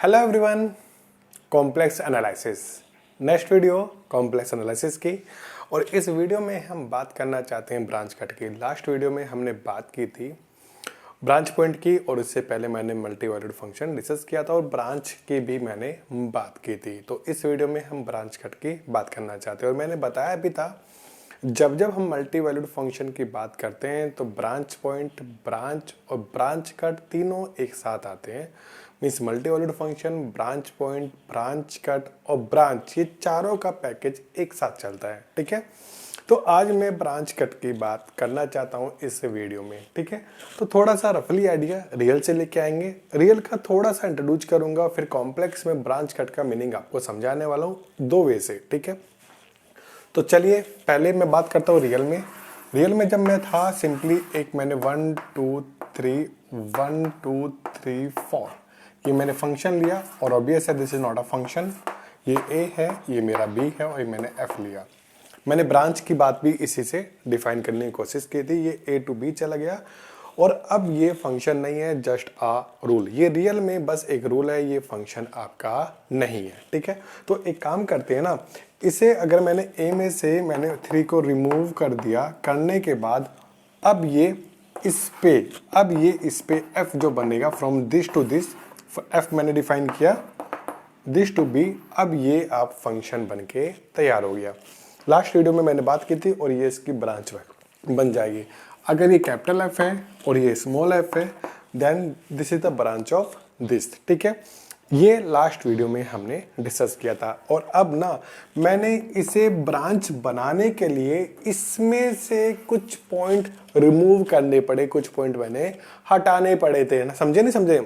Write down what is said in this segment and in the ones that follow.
Hello everyone, complex analysis next video complex analysis की। और इस वीडियो में हम बात करना चाहते हैं ब्रांच कट की। लास्ट वीडियो में हमने बात की थी ब्रांच पॉइंट की और उससे पहले मैंने मल्टी वैल्यूड फंक्शन डिस्कस किया था और ब्रांच की भी मैंने बात की थी। तो इस वीडियो में हम ब्रांच कट की बात करना चाहते हैं और मैंने बताया भी था जब जब हम मल्टी वैल्यूड फंक्शन की बात करते हैं तो ब्रांच पॉइंट, ब्रांच और ब्रांच कट तीनों एक साथ आते हैं। Means multi valued function, branch point, branch cut और ब्रांच, ये चारों का पैकेज एक साथ चलता है। ठीक है, तो आज मैं ब्रांच कट की बात करना चाहता हूँ इस वीडियो में। ठीक है, तो थोड़ा सा रफली आइडिया रियल से लेके आएंगे, रियल का थोड़ा सा इंट्रोड्यूस करूंगा, फिर कॉम्प्लेक्स में ब्रांच कट का मीनिंग आपको समझाने वाला हूँ दो वे से। ठीक है, तो चलिए पहले मैं बात करता हूँ रियल में। रियल में जब मैं था सिंपली एक मैंने 1 2 3 1 2 3 4 ये मैंने फंक्शन लिया और ऑब्वियस है this is not a function. ये ए है, ये मेरा बी है और ये मैंने एफ लिया। मैंने ब्रांच की बात भी इसी से डिफाइन करने की कोशिश की थी। ये ए टू बी चला गया और अब ये फंक्शन नहीं है, जस्ट आ रूल। ये रियल में बस एक रूल है, ये फंक्शन आपका नहीं है। ठीक है, तो एक काम करते हैं ना, इसे अगर मैंने ए में से मैंने 3 को रिमूव कर दिया, करने के बाद अब ये इस पे एफ जो बनेगा from this to this, F मैंने डिफाइन किया दिस टू बी, अब ये आप फंक्शन बन के तैयार हो गया। लास्ट वीडियो में मैंने बात की थी और ये इसकी ब्रांच बन जाएगी। अगर ये कैपिटल एफ है और ये स्मॉल एफ है then this is the branch of this. ठीक है, ये लास्ट वीडियो में हमने डिस्कस किया था। और अब ना मैंने इसे ब्रांच बनाने के लिए इसमें से कुछ पॉइंट रिमूव करने पड़े, कुछ पॉइंट मैंने हटाने पड़े थे ना। समझे नहीं समझे?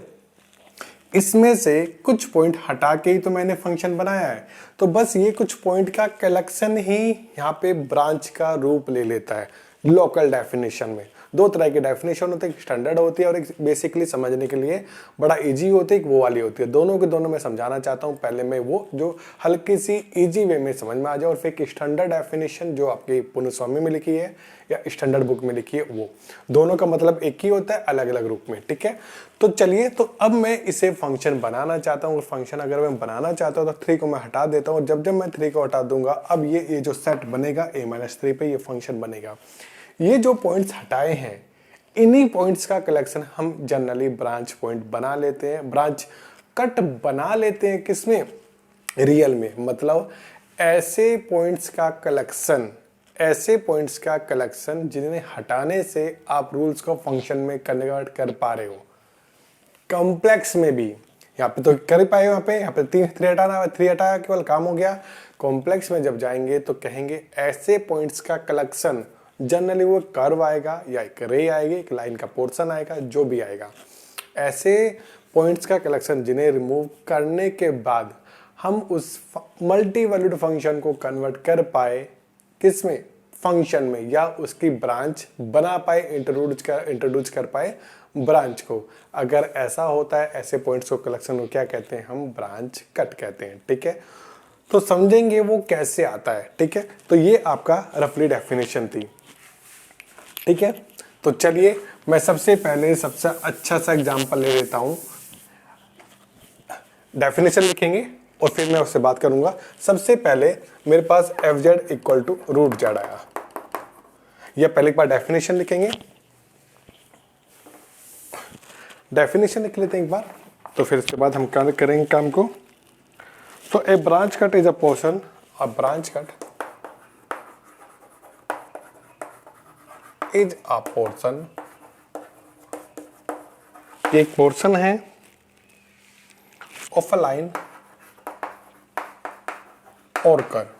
इसमें से कुछ पॉइंट हटा के ही तो मैंने फंक्शन बनाया है। तो बस ये कुछ पॉइंट का कलेक्शन ही यहाँ पे ब्रांच का रूप ले लेता है। लोकल डेफिनेशन में दो तरह की डेफिनेशन होती है, एक स्टैंडर्ड होती है और एक बेसिकली समझने के लिए बड़ा इजी होती है, एक वो वाली होती है। दोनों के दोनों मैं समझाना चाहता हूँ। पहले मैं वो जो हल्की सी इजी वे में समझ में आ जाए और फिर एक स्टैंडर्ड डेफिनेशन जो आपकी पुण्यस्वामी में लिखी है या स्टैंडर्ड बुक में लिखी है, वो दोनों का मतलब एक ही होता है, अलग अलग रूप में। ठीक है, तो चलिए, तो अब मैं इसे फंक्शन बनाना चाहता हूँ। फंक्शन अगर मैं बनाना चाहता हूँ तो 3 को मैं हटा देता हूँ। जब जब मैं 3 को हटा दूंगा अब ये जो सेट बनेगा a-3 पे ये फंक्शन बनेगा। ये जो पॉइंट्स हटाए हैं इन्हीं पॉइंट्स का कलेक्शन हम जनरली ब्रांच पॉइंट बना लेते हैं, ब्रांच कट बना लेते हैं। किसमें? रियल में। मतलब ऐसे पॉइंट्स का कलेक्शन, ऐसे पॉइंट्स का कलेक्शन जिन्हें हटाने से आप रूल्स को फंक्शन में कन्वर्ट कर पा रहे हो। कॉम्प्लेक्स में भी यहाँ पे तो कर पाए हो, यहाँ पे 3 हटाना, 3 हटाया केवल काम हो गया। कॉम्प्लेक्स में जब जाएंगे तो कहेंगे ऐसे पॉइंट्स का कलेक्शन, जनरली वो कर्व आएगा या एक रे आएगी, एक लाइन का पोर्शन आएगा, जो भी आएगा, ऐसे पॉइंट्स का कलेक्शन जिन्हें रिमूव करने के बाद हम उस मल्टी वैल्यूड फंक्शन को कन्वर्ट कर पाए किसमें? फंक्शन में, या उसकी ब्रांच बना पाए, इंट्रोड्यूस कर पाए ब्रांच को। अगर ऐसा होता है, ऐसे पॉइंट्स को कलेक्शन को क्या कहते हैं? हम ब्रांच कट कहते हैं। ठीक है, तो समझेंगे वो कैसे आता है। ठीक है, तो ये आपका रफली डेफिनेशन थी। ठीक है, तो चलिए मैं सबसे पहले सबसे अच्छा सा एग्जांपल ले लेता हूं। डेफिनेशन लिखेंगे और फिर मैं उससे बात करूंगा। सबसे पहले मेरे पास F Z equal to root Z आया। यह पहले एक बार डेफिनेशन लिखेंगे, डेफिनेशन लिख लेते हैं एक बार, तो फिर उसके बाद हम करेंगे काम को। तो a branch cut is a portion, a branch cut is a portion, एक पोर्शन है ऑफ अ लाइन और curve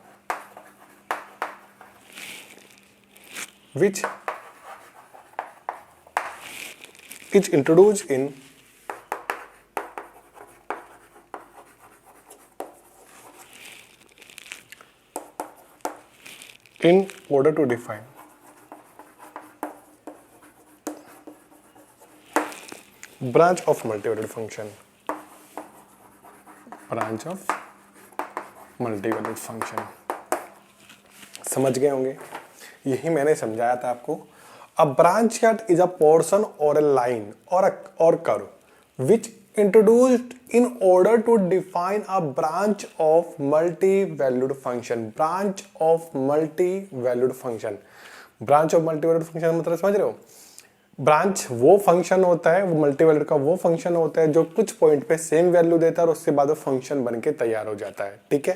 which is introduced in order to define branch of multivalued function, branch of multivalued function। समझ गए होंगे, यही मैंने समझाया था आपको। A branch cut is a portion or a line or curve which introduced in order to define a branch of multi-valued function. branch of multi-valued function मतलब समझ रहे हो? ब्रांच वो फंक्शन होता है, वो मल्टीवैल्यूड का वो फंक्शन होता है जो कुछ पॉइंट पे सेम वैल्यू देता है और उसके बाद वो फंक्शन बन के तैयार हो जाता है। ठीक है,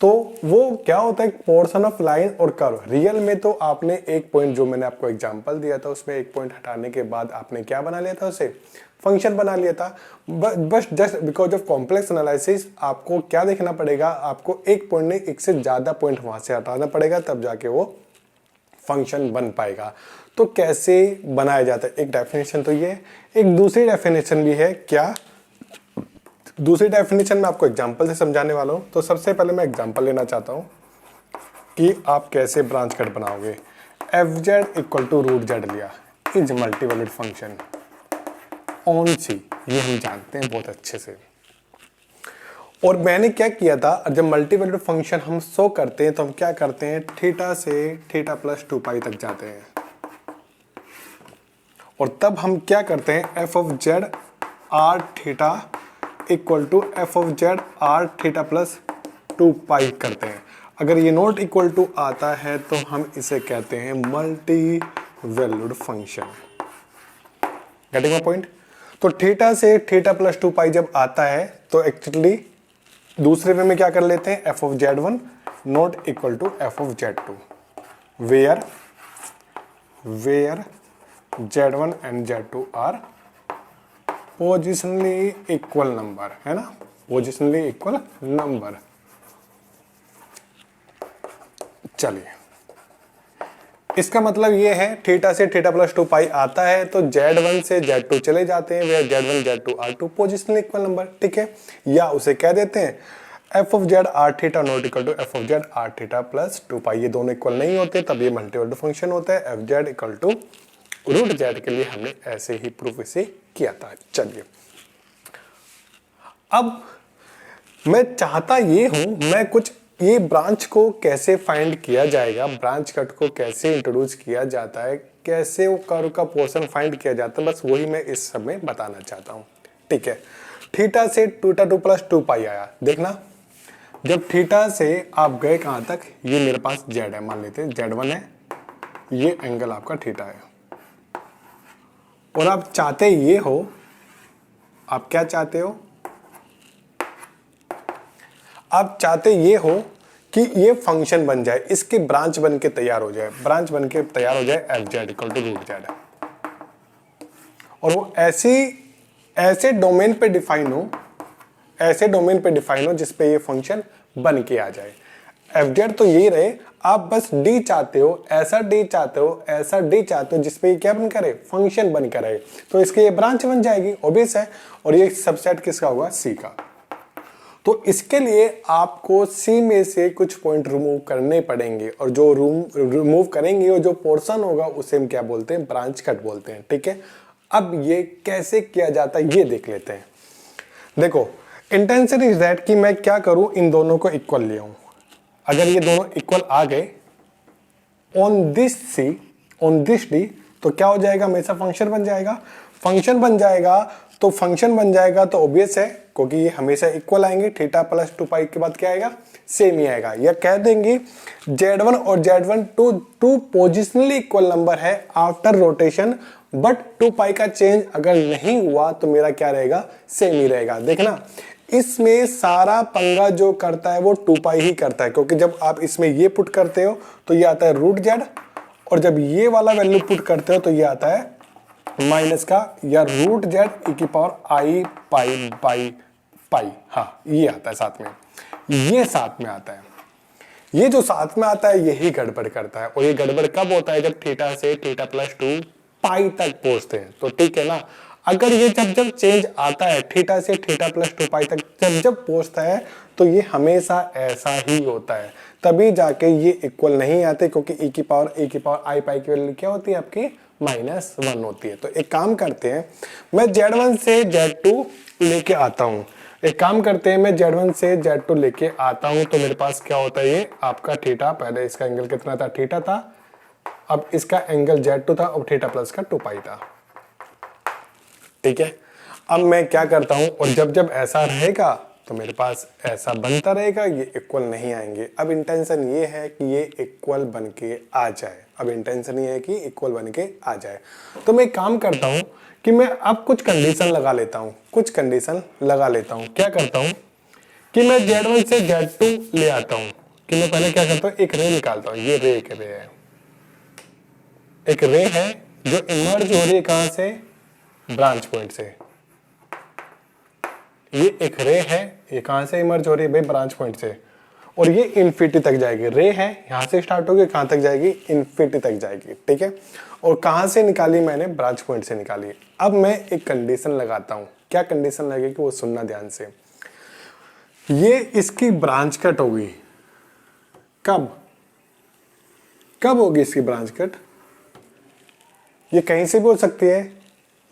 तो वो क्या होता है, पोर्शन ऑफ लाइन और कर्व। रियल में तो आपने एक पॉइंट, जो मैंने आपको एग्जांपल दिया था, उसमें एक पॉइंट हटाने के बाद आपने क्या बना लिया था, उसे फंक्शन बना लिया था। बस just because of complex analysis आपको क्या देखना पड़ेगा, आपको एक पॉइंट नहीं, एक से ज्यादा पॉइंट वहां से हटाना पड़ेगा, तब जाके वो फंक्शन बन पाएगा। तो कैसे बनाया जाता है, एक डेफिनेशन तो ये, एक दूसरी डेफिनेशन भी है। क्या दूसरी डेफिनेशन मैं आपको एग्जांपल से समझाने वाला हूं। तो सबसे पहले मैं एग्जांपल लेना चाहता हूं कि आप कैसे ब्रांच कट बनाओगे। F Z equal to root Z लिया, is multivalued function on C, ये हम जानते हैं बहुत अच्छे से। और मैंने क्या किया था, जब मल्टीवैल्यूड फंक्शन हम शो करते हैं तो हम क्या करते हैं, थीटा से थीटा प्लस 2 पाई तक जाते हैं, और तब हम क्या करते हैं, F of Z R theta equal to F of Z R theta plus 2 pi करते हैं। अगर ये नॉट इक्वल टू आता है तो हम इसे कहते हैं multi valued function. Getting my point? तो थीटा से थीटा प्लस 2 पाई जब आता है तो एक्चुअली दूसरे वे में क्या कर लेते हैं, F of Z one not equal to F of Z two, where z1 and z2 are positionally equal number, है ना, पोजिशनली इक्वल नंबर। चलिए, इसका मतलब ये है थीटा से थीटा प्लस 2 पाई आता है तो z1 से z2 चले जाते हैं, where z1 z2 are two positionally equal number. ठीक है, या उसे कह देते हैं F of Z R theta not equal to F of Z R theta plus 2 pi. ये दोनों इक्वल नहीं होते तब ये मल्टीवैल्यूड फंक्शन होता है। F Z equal to root Z के लिए हमने ऐसे ही प्रूफ इसे किया था। चलिए, अब मैं चाहता ये हूं, मैं कुछ ये ब्रांच को कैसे फाइंड किया जाएगा, ब्रांच कट को कैसे इंट्रोड्यूस किया जाता है, कैसे वो कर्व का पोर्शन फाइंड किया जाता है, बस वही मैं इस समय बताना चाहता हूं। ठीक है, थीटा से थीटा 2 प्लस 2 पाई आया। देखना, जब थीटा से आप गए कहां तक, ये मेरे पास जेड है, मान लेते हैं z1 है, ये एंगल आपका थीटा है, और आप चाहते ये हो, आप क्या चाहते हो, आप चाहते ये हो कि ये फंक्शन बन जाए, इसकी ब्रांच बन के तैयार हो जाए, ब्रांच बन के तैयार हो जाए F Z equal to root Z, और वो ऐसे डोमेन पे डिफाइन हो, ऐसे डोमेन पे डिफाइन हो जिसपे ये फंक्शन बन के आ जाए। एफ जेड तो यही रहे, आप बस डी चाहते हो, ऐसा डी चाहते हो, ऐसा डी चाहते हो जिसपे क्या बन करे, फंक्शन बन कर आए, तो इसके ये ब्रांच बन जाएगी, ऑब्वियस है। और ये सबसेट किसका होगा, सी का। तो इसके लिए आपको सी में से कुछ पॉइंट रिमूव करने पड़ेंगे, और जो रिमूव करेंगे और जो पोर्शन होगा उसे हम क्या बोलते हैं, ब्रांच कट बोलते हैं। ठीक है, अब ये कैसे किया जाता है ये देख लेते हैं। देखो, इंटेंशन इज दैट कि मैं क्या करूं, इन दोनों को इक्वल ले आऊं। अगर ये दोनों इक्वल आ गए on this C on this D, तो क्या हो जाएगा, हमेशा फंक्शन बन जाएगा। फंक्शन बन जाएगा तो फंक्शन बन जाएगा तो ऑब्वियस है, क्योंकि ये हमेशा इक्वल आएंगे, थीटा प्लस 2 पाई के बाद क्या आएगा, सेम ही आएगा। या कह देंगे z1 और z1 two positionally equal number है आफ्टर रोटेशन, बट 2 पाई का चेंज अगर नहीं हुआ तो मेरा क्या रहेगा, सेम ही रहेगा। देखना, इसमें सारा पंगा जो करता है वो 2 पाई ही करता है, क्योंकि जब आप इसमें ये पुट करते हो तो ये आता है रूट जेड, और जब ये वाला वैल्यू पुट करते हो तो ये आता है माइनस का या रूट जेड ई की power I pi by pi. हाँ, ये आता है साथ में, ये साथ में आता है। ये जो साथ में आता है यही गड़बड़ करता है, और ये गड़बड़ कब होता है, जब थीटा से थीटा प्लस 2 पाई तक पहुंचते हैं। तो ठीक है ना, अगर ये जब चेंज आता है थीटा से थीटा प्लस 2 पाई तक जब पहुंचता है तो ये हमेशा ऐसा ही होता है, तभी जाके ये इक्वल नहीं आते, क्योंकि ई की पावर आई पाई की वैल्यू क्या होती है आपकी, -1 होती है। तो एक काम करते हैं, मैं z1 से z2 लेके आता हूं, एक काम करते हैं, मैं z1 से z2 लेके आता हूं, तो मेरे पास क्या होता है, ये आपका थीटा, पहले इसका एंगल कितना था, थीटा था, अब इसका एंगल z2 था, अब थीटा प्लस का 2 पाई था। ठीक है, अब मैं क्या करता हूं, और जब जब ऐसा रहेगा तो मेरे पास ऐसा बनता रहेगा, ये इक्वल नहीं आएंगे। अब इंटेंशन ये है कि ये इक्वल बन के आ जाए। अब इंटेंशन ये है कि इक्वल बन के आ जाए। तो मैं काम करता हूं कि मैं अब कुछ कंडीशन लगा लेता हूं, कुछ कंडीशन लगा लेता हूं। क्या करता हूं कि मैं Z1 से Z2 ले आता हूं, कि मैं पहले क्या करता हूं, एक रे निकालता हूं। ये रे एक रे है, एक रे है जो इमर्ज हो रही है कहां से, ब्रांच पॉइंट से। ये एक रे है, ये कहां से इमर्ज हो रही है भाई, ब्रांच पॉइंट से, और ये इन्फिनिटी तक जाएगी। रे है, यहां से स्टार्ट होगी, कहां तक जाएगी, इन्फिनिटी तक जाएगी। ठीक है, और कहां से निकाली मैंने, ब्रांच पॉइंट से निकाली। अब मैं एक कंडीशन लगाता हूं। क्या कंडीशन लगेगी वो सुनना ध्यान से। ये इसकी ब्रांच कट होगी, कब कब होगी इसकी ब्रांच कट, ये कहीं से भी हो सकती है,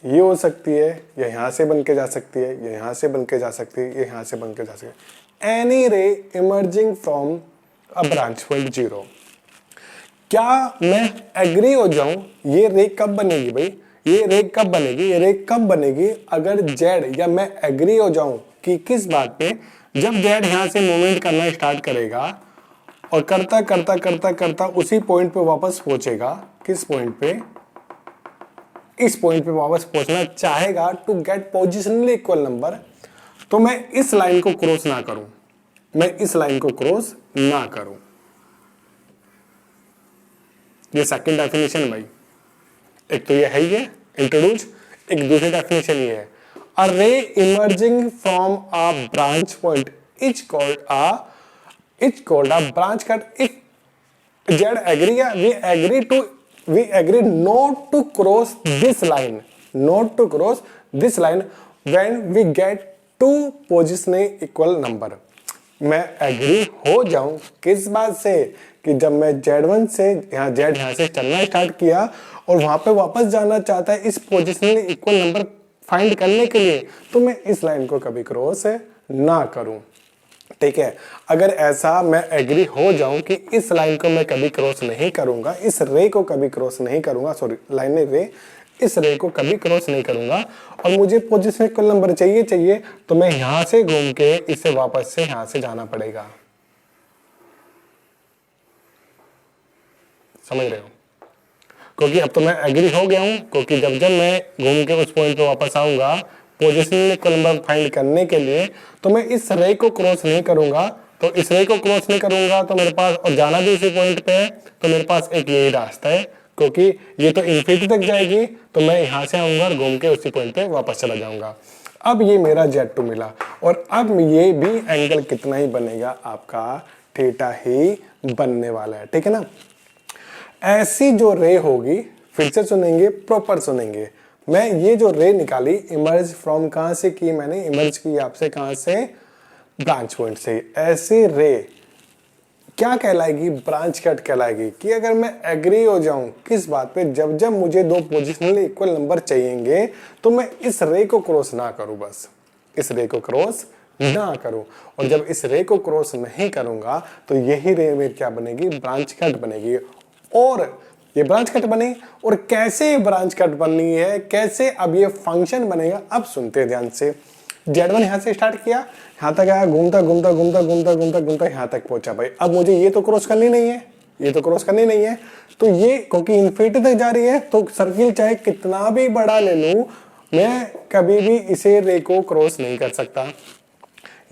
ये हो सकती है, या यहां से बन के जा सकती है, या यहां से बन के जा सकती है, या यहां से बन के जा सकती है। एनी रे emerging from a branch point 0। क्या मैं एग्री हो जाऊं, ये रे कब बनेगी भाई, ये रे कब बनेगी, ये रे कब बनेगी अगर जेड, या मैं एग्री हो जाऊं कि किस बात पे, जब जेड यहां से मूवमेंट करना स्टार्ट करेगा और करता करता करता करता उसी पॉइंट पे वापस पहुंचेगा। किस पॉइंट पे, इस पॉइंट पे वापस पहुंचना चाहेगा to get positionally equal number, तो मैं इस लाइन को क्रॉस ना करूं, मैं इस लाइन को क्रॉस ना करूं। ये सेकंड डेफिनेशन भाई, एक तो ये है ये इंट्रोड्यूस, एक दूसरी डेफिनेशन ये है, a ray emerging from a branch point is called a branch cut if Z agree, we agree not to cross this line, not to cross this line when we get two positionally equal number। मैं agree हो जाऊं किस बात से, कि जब मैं Z1 से यहां से चलना स्टार्ट किया और वहां पे वापस जाना चाहता है इस पोजिशनली इक्वल नंबर फाइंड करने के लिए, तो मैं इस लाइन को कभी क्रॉस ना करूं। ठीक है, अगर ऐसा मैं एग्री हो जाऊं कि इस लाइन को मैं कभी क्रॉस नहीं करूंगा, इस रे को कभी क्रॉस नहीं करूंगा, सॉरी लाइन नहीं रे, इस रे को कभी क्रॉस नहीं करूंगा, और मुझे पोजीशन इक्वल नंबर चाहिए, तो मैं यहां से घूम के इसे वापस से यहां से जाना पड़ेगा। समझ रहे हो, क्योंकि अब तो मैं एग्री हो गया हूं, क्योंकि जब जब मैं घूम के उस पॉइंट पे वापस आऊंगा पोजिशनल इक्वल नंबर फाइंड करने के लिए, तो मैं इस रे को क्रॉस नहीं करूंगा, तो इस रे को क्रॉस नहीं करूंगा तो मेरे पास, और जाना भी उसी पॉइंट पे है, तो मेरे पास एक यही रास्ता है, क्योंकि ये तो इन्फिनिटी तक जाएगी, तो मैं यहां से आऊंगा और घूम के उसी पॉइंट पे वापस चला जाऊंगा। अब ये मेरा Z2 मिला, और अब ये भी एंगल कितना ही बनेगा आपका, थीटा ही बनने वाला है। ठीक है ना, ऐसी जो रे होगी, फिर से सुनेंगे, प्रॉपर सुनेंगे। मैं ये जो रे निकाली, इमर्ज फ्रॉम कहां से की मैंने, इमर्ज की आपसे कहां से, ब्रांच पॉइंट से। ऐसी रे क्या कहलाएगी, ब्रांच कट कहलाएगी। कि अगर मैं एग्री हो जाऊं किस बात पे, जब जब मुझे दो पोजिशनली इक्वल नंबर चाहिएंगे, तो मैं इस रे को क्रॉस ना करूं, बस इस रे को क्रॉस ना करूं। और जब इस रे को क्रॉस नहीं करूंगा तो यही रे में क्या बनेगी, ब्रांच कट बनेगी। और ये ब्रांच कट बने, और कैसे ब्रांच कट बननी है, कैसे अब ये फंक्शन बनेगा, अब सुनते हैं ध्यान से। Z1 यहां से स्टार्ट किया, यहां तक आया, घूमता घूमता घूमता घूमता घूमता घूमता यहां तक पहुंचा भाई। अब मुझे ये तो क्रॉस करनी नहीं है, ये तो क्रॉस करनी नहीं है, तो ये क्योंकि इन्फिनिटी तक जा रही है, तो सर्किल चाहे कितना भी बड़ा ले लूं, मैं कभी भी इसे रे को क्रॉस नहीं कर सकता।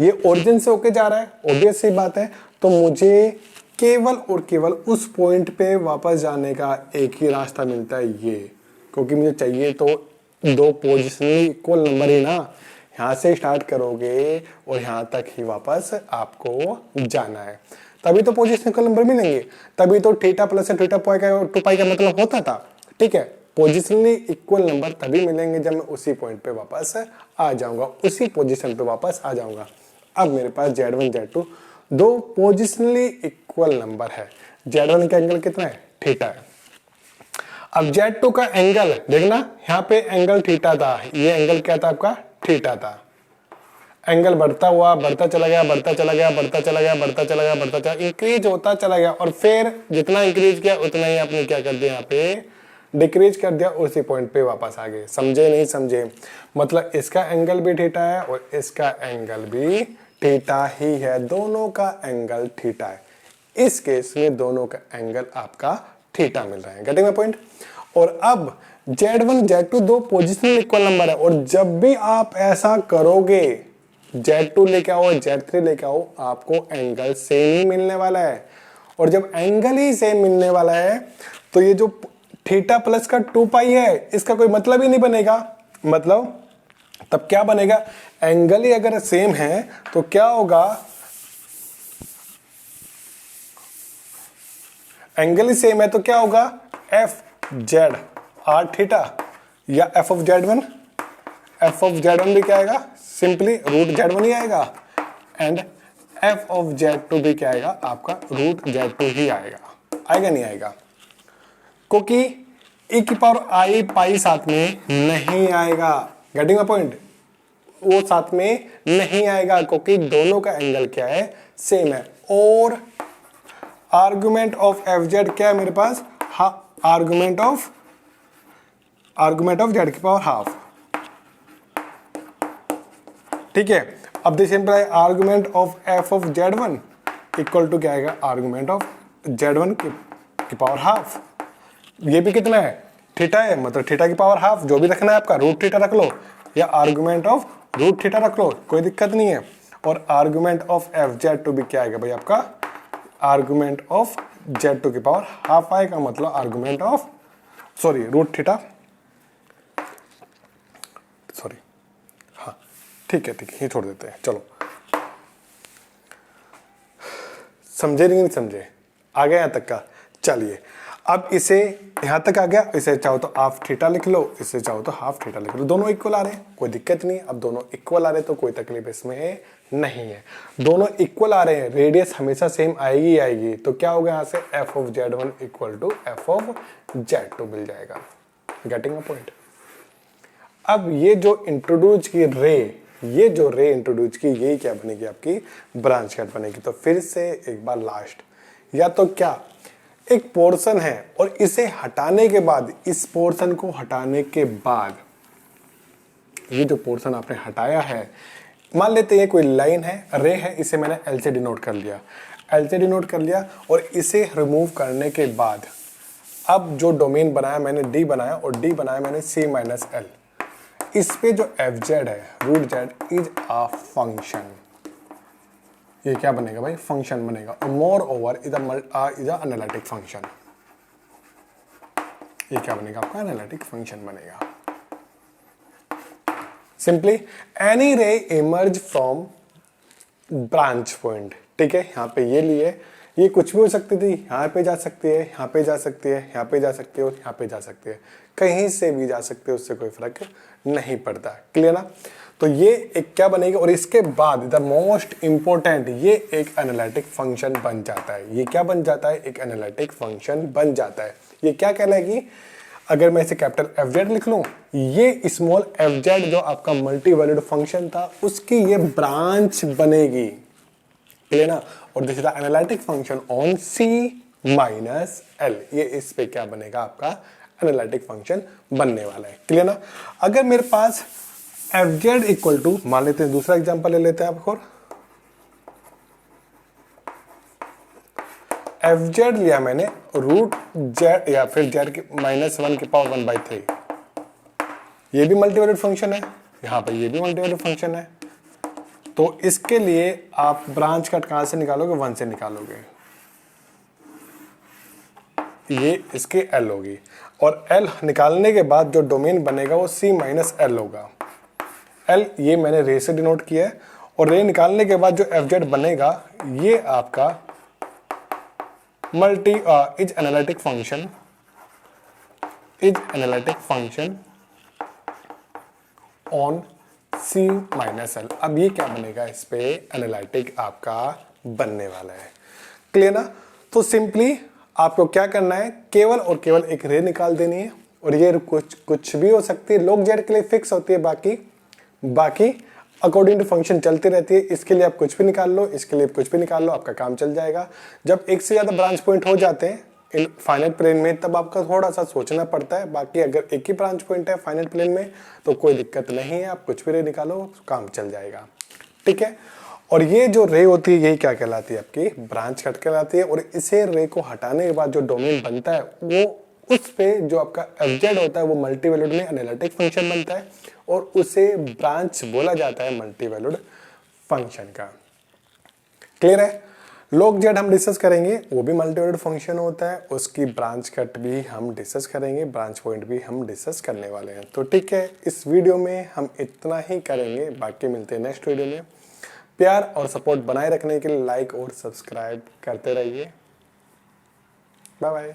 ये ओरिजिन से होके जा रहा है, ऑब्वियस सी बात है, तो मुझे केवल और केवल उस पॉइंट पे वापस जाने का एक ही रास्ता मिलता है, ये, क्योंकि मुझे चाहिए तो दो पोजिशनली इक्वल नंबर ही ना। यहां से स्टार्ट करोगे और यहां तक ही वापस आपको जाना है, तभी तो पोजिशनल इक्वल नंबर मिलेंगे, तभी तो थीटा प्लस थीटा टू पाई का मतलब होता था। ठीक है, पोजिशनली इक्वल नंबर तभी मिलेंगे जब मैं उसी पॉइंट पे वापस आ जाऊंगा, उसी पोजिशन पे वापस आ जाऊंगा। अब मेरे पास Z1 Z2 दो पोजिशनली इक्वल नंबर है। Z1 का एंगल कितना है, थीटा है। अब Z2 का एंगल देखना, यहाँ पे एंगल थीटा था, ये एंगल क्या था आपका, थीटा था। एंगल बढ़ता हुआ बढ़ता चला गया, बढ़ता चला गया, बढ़ता चला गया, बढ़ता चला गया, बढ़ता चला, इंक्रीज होता चला गया, और फिर जितना इंक्रीज किया उतना ही आपने क्या कर दिया, यहाँ पे डिक्रीज कर दिया, उसी पॉइंट पे वापस आ गए। समझे नहीं समझे? मतलब इसका एंगल भी थीटा है और इसका एंगल भी थीटा ही है, दोनों का एंगल थीटा है। इस केस में दोनों का एंगल आपका थीटा मिल रहा है। Getting my point? और अब Z1 Z2 दो पोजिशनल इक्वल नंबर है, और जब भी आप ऐसा करोगे Z2 लेके आओ Z3 लेके आओ, आपको एंगल सेम ही मिलने वाला है। और जब एंगल ही सेम मिलने वाला है तो ये जो थीटा प्लस का 2 पाई है इसका कोई मतलब ही नहीं बनेगा। मतलब तब क्या बनेगा? एंगल ही अगर सेम है तो क्या होगा? एंगल ही सेम है तो क्या होगा? एफ जेड आर थीटा या F of Z1, F of Z1 भी क्या आएगा? सिंपली रूट Z1 ही आएगा। एंड एफ ऑफ Z2 भी क्या आएगा? आपका रूट Z2 ही आएगा। आएगा नहीं आएगा? क्योंकि e की पावर आई पाई साथ में नहीं आएगा। Getting my point? वो साथ में नहीं आएगा क्योंकि दोनों का एंगल क्या है? सेम है। और आर्गुमेंट ऑफ एफ जेड क्या है मेरे पास? आर्गुमेंट ऑफ जेड की पावर हाफ। ठीक है, अब this imply argument of F of Z1 equal to क्या आएगा? आर्गुमेंट ऑफ Z1 की पावर हाफ। ये भी कितना है? थीटा है, मतलब थीटा की पावर हाफ। जो भी रखना है आपका, रूट थीटा रख लो या आर्गुमेंट ऑफ रूट थीटा रख लो, कोई दिक्कत नहीं है। और आर्गुमेंट ऑफ एफ Z2 भी क्या आएगा भाई? आपका आर्गुमेंट ऑफ Z2 की पावर हाफ आएगा, मतलब argument of root theta, sorry हाँ ठीक है ये छोड़ देते हैं। चलो, समझे नहीं समझे? आ गया यहाँ तक का? चलिए, अब इसे यहां तक आ गया। इसे चाहो तो हाफ थीटा लिख लो, इसे चाहो तो हाफ थीटा लिख लो, दोनों इक्वल आ रहे हैं, कोई दिक्कत नहीं। अब दोनों इक्वल आ रहे हैं तो कोई तकलीफ इसमें नहीं है। दोनों इक्वल आ रहे हैं, रेडियस हमेशा सेम आएगी आएगी, तो क्या होगा? यहाँ से F of Z1 equal to F of Z2 मिल जाएगा। Getting a point? अब ये जो इंट्रोड्यूस की रे, ये जो रे इंट्रोड्यूस की, यही क्या बनेगी? आपकी ब्रांच कट बनेगी। तो फिर से एक बार लास्ट, या तो क्या एक पोर्शन है और इसे हटाने के बाद, इस पोर्शन को हटाने के बाद, ये जो पोर्शन आपने हटाया है, मान लेते हैं कोई लाइन है, रे है, इसे मैंने एल से डिनोट कर लिया, एल से डिनोट कर लिया, और इसे रिमूव करने के बाद अब जो डोमेन बनाया मैंने डी बनाया, और डी बनाया मैंने सी माइनस एल। इस पे जो एफ जेड है, root Z is a function. ये क्या बनेगा भाई? फंक्शन बनेगा। और moreover is a analytic function. ये क्या बनेगा? आपका एनालिटिक फंक्शन बनेगा। Simply any ray emerge from branch point. ठीक है, यहाँ पे ये लिए, ये कुछ भी हो सकती थी, यहाँ पे जा सकती है, यहाँ पे जा सकती है, यहाँ पे जा सकती है, और यहाँ पे जा सकती है, कहीं से भी जा सकते हो, उससे कोई फर्क नहीं पड़ता। क्लियर ना? तो ये एक क्या बनेगा, और इसके बाद द मोस्ट इंपॉर्टेंट, ये एक एनालिटिक फंक्शन बन जाता है। ये क्या बन जाता है? एक एनालिटिक फंक्शन बन जाता है। ये क्या कहलाएगी? अगर मैं इसे कैपिटल एफ जेड लिख लूं, ये स्मॉल एफ जेड जो आपका मल्टी वैल्यूड फंक्शन था, उसकी ये ब्रांच बनेगी। क्लियर ना? और this is the analytic function on C minus L. ये इस पे क्या बनेगा? आपका एनालिटिक फंक्शन बनने वाला है। क्लियर ना? अगर मेरे पास एफ जेड इक्वल टू, मान लेते हैं दूसरा एग्जांपल ले लेते हैं आपको, एफ जेड लिया मैंने रूट जेड या फिर जेड के -1 की पावर 1/3। ये भी मल्टीवैल्यूड फंक्शन है, यहां पे ये भी मल्टीवैल्यूड फंक्शन है। तो इसके लिए आप ब्रांच कट कहां से निकालोगे? 1 से निकालोगे। ये इसकी एल होगी, और एल निकालने के बाद जो डोमेन बनेगा वो सी माइनस एल होगा। एल ये मैंने रे से डिनोट किया है, और रे निकालने के बाद जो एफ जेड बनेगा, ये आपका multi is analytic function on C minus L. अब ये क्या बनेगा? इस पे एनालिटिक आपका बनने वाला है। क्लियर ना? तो सिंपली आपको क्या करना है? केवल और केवल एक रे निकाल देनी है, और ये कुछ भी हो सकती है, लॉग जेड के लिए फिक्स होती है, बाकी अकॉर्डिंग टू फंक्शन चलती रहती है। इसके लिए आप कुछ भी निकाल लो, इसके लिए कुछ भी निकाल लो, आपका काम चल जाएगा। जब एक से ज्यादा ब्रांच पॉइंट हो जाते हैं, इन फाइनाइट प्लेन में, तब आपका थोड़ा सा सोचना पड़ता है। बाकी अगर एक ही ब्रांच पॉइंट है फाइनाइट प्लेन में तो कोई दिक्कत नहीं है, आप कुछ भी रे निकालो काम चल जाएगा, ठीक है। और ये जो रे होती है यही क्या कहलाती है, आपकी ब्रांच कट कहलाती है। और इसे रे को हटाने के बाद जो डोमेन बनता है वो उस पे जो आपका एफजेड होता है वो मल्टी वैल्यूड में एनालिटिक फंक्शन बनता है और उसे ब्रांच बोला जाता है मल्टी वैल्यूड फंक्शन का। क्लियर है। लॉग जेड हम डिस्कस करेंगे, वो भी मल्टी वैल्यूड फंक्शन होता है, उसकी ब्रांच कट भी हम डिस्कस करेंगे, ब्रांच पॉइंट भी हम डिस्कस करने वाले हैं। तो ठीक है, इस वीडियो में हम इतना ही करेंगे, बाकी मिलते हैं नेक्स्ट वीडियो में। प्यार और सपोर्ट बनाए रखने के लिए लाइक और सब्सक्राइब करते रहिए। Bye bye.